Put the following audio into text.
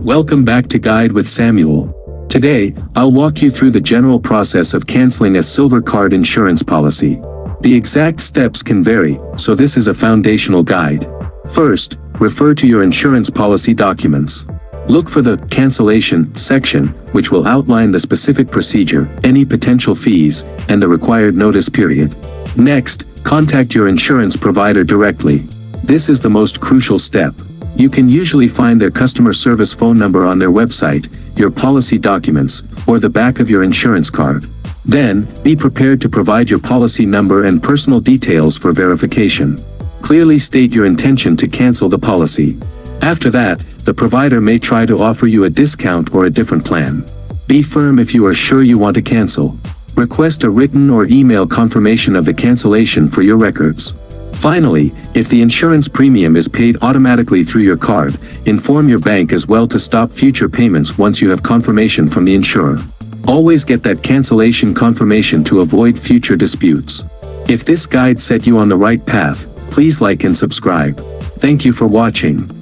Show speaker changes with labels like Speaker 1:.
Speaker 1: Welcome back to Guide with Samuel. Today, I'll walk you through the general process of canceling a silver card insurance policy. The exact steps can vary, so this is a foundational guide. First, refer to your insurance policy documents. Look for the Cancellation section, which will outline the specific procedure, any potential fees, and the required notice period. Next, contact your insurance provider directly. This is the most crucial step. You can usually find their customer service phone number on their website, your policy documents, or the back of your insurance card. Then, be prepared to provide your policy number and personal details for verification. Clearly state your intention to cancel the policy. After that, the provider may try to offer you a discount or a different plan. Be firm if you are sure you want to cancel. Request a written or email confirmation of the cancellation for your records. Finally, if the insurance premium is paid automatically through your card, inform your bank as well to stop future payments once you have confirmation from the insurer. Always get that cancellation confirmation to avoid future disputes. If this guide set you on the right path, please like and subscribe. Thank you for watching.